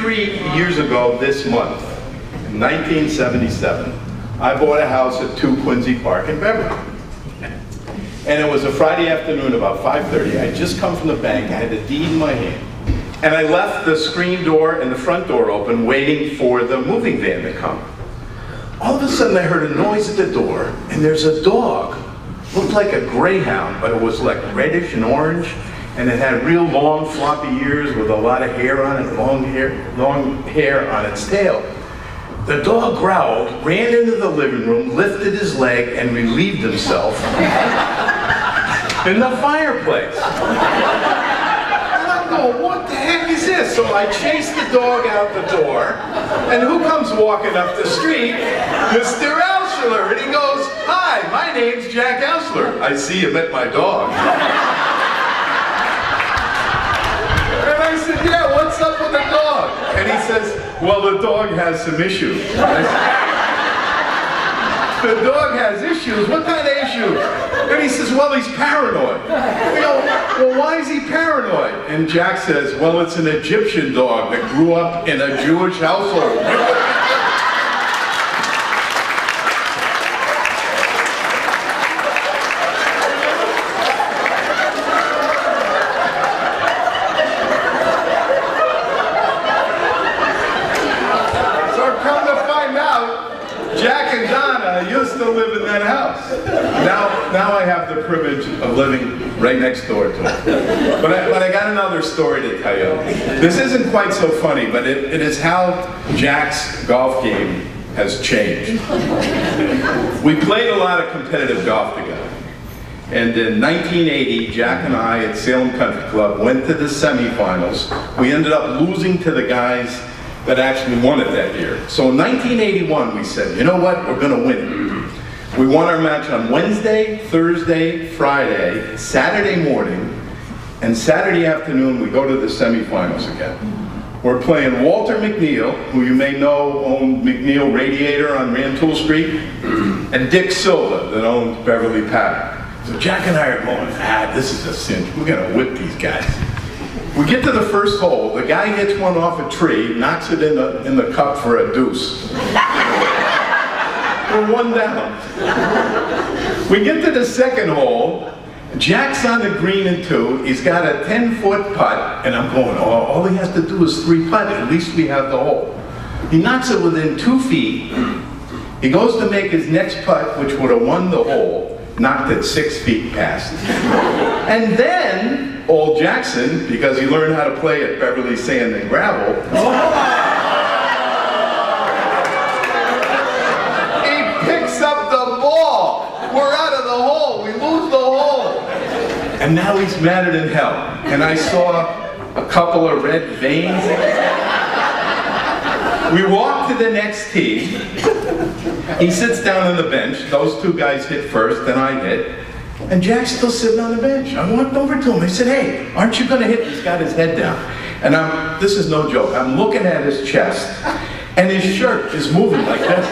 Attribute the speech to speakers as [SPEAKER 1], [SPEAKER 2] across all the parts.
[SPEAKER 1] 33 years ago this month, in 1977, I bought a house at 2 Quincy Park in Beverly. And it was a Friday afternoon, about 5:30. I had just come from the bank, I had the deed in my hand. And I left the screen door and the front door open, waiting for the moving van to come. All of a sudden I heard a noise at the door, and there's a dog. Looked like a greyhound, but it was like reddish and orange, and it had real long floppy ears with a lot of hair on it, long hair on its tail. The dog growled, ran into the living room, lifted his leg, and relieved himself in the fireplace. And I'm going, what the heck is this? So I chased the dog out the door, and who comes walking up the street? Mr. Altshuler, and he goes, hi, my name's Jack Altshuler. I see you met my dog. And I said, yeah, what's up with the dog? And he says, well, the dog has some issues. The dog has issues? What kind of issues? And he says, well, he's paranoid. We go, well, why is he paranoid? And Jack says, well, it's an Egyptian dog that grew up in a Jewish household. Jack and Donna used to live in that house. Now I have the privilege of living right next door to them. But I got another story to tell you. This isn't quite so funny, but it is how Jack's golf game has changed. We played a lot of competitive golf together. And in 1980, Jack and I at Salem Country Club went to the semifinals. We ended up losing to the guys that actually won it that year. So in 1981, we said, you know what, we're gonna win it. We won our match on Wednesday, Thursday, Friday, Saturday morning, and Saturday afternoon we go to the semifinals again. We're playing Walter McNeil, who you may know owned McNeil Radiator on Rantoul Street, and Dick Silva, that owned Beverly Paddock. So Jack and I are going, this is a cinch, we're gonna whip these guys. We get to the first hole, the guy hits one off a tree, knocks it in the cup for a deuce. We're one down. We get to the second hole, Jack's on the green in 2, he's got a 10-foot putt, and I'm going, oh, all he has to do is 3 putt, at least we have the hole. He knocks it within 2 feet, he goes to make his next putt, which would have won the hole, knocked it 6 feet past. And then, old Jackson, because he learned how to play at Beverly Sand and Gravel, he picks up the ball. We're out of the hole. We lose the hole. And now he's madder than hell. And I saw a couple of red veins. We walk to the next tee. He sits down on the bench. Those 2 guys hit first, then I hit. And Jack's still sitting on the bench. I walked over to him. I said, hey, aren't you going to hit? He's got his head down. And this is no joke, I'm looking at his chest, and his shirt is moving like this.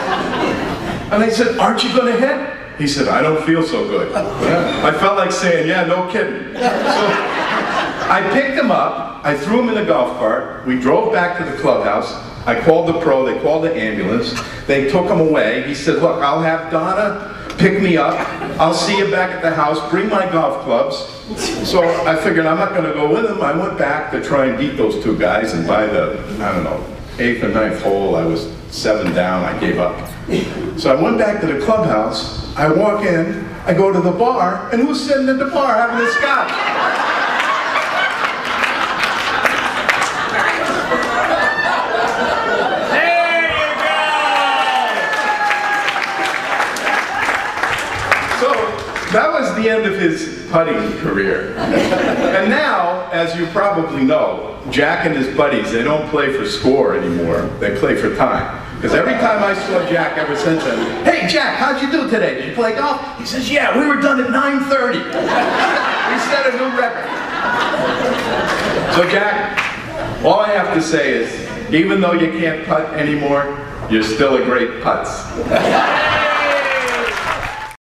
[SPEAKER 1] And I said, aren't you going to hit? He said, I don't feel so good. I felt like saying, yeah, no kidding. So I picked him up. I threw him in the golf cart. We drove back to the clubhouse. I called the pro. They called the ambulance. They took him away. He said, look, I'll have Donna pick me up, I'll see you back at the house, bring my golf clubs. So I figured I'm not going to go with him. I went back to try and beat those 2 guys, and by the, I don't know, 8th or 9th hole, I was 7 down, I gave up. So I went back to the clubhouse, I walk in, I go to the bar, and who's sitting at the bar having a scotch? That was the end of his putting career. And now, as you probably know, Jack and his buddies, they don't play for score anymore. They play for time. Because every time I saw Jack ever since then, hey Jack, how'd you do today? Did you play golf? He says, yeah, we were done at 9:30. We set a new record. So Jack, all I have to say is, even though you can't putt anymore, you're still a great putz.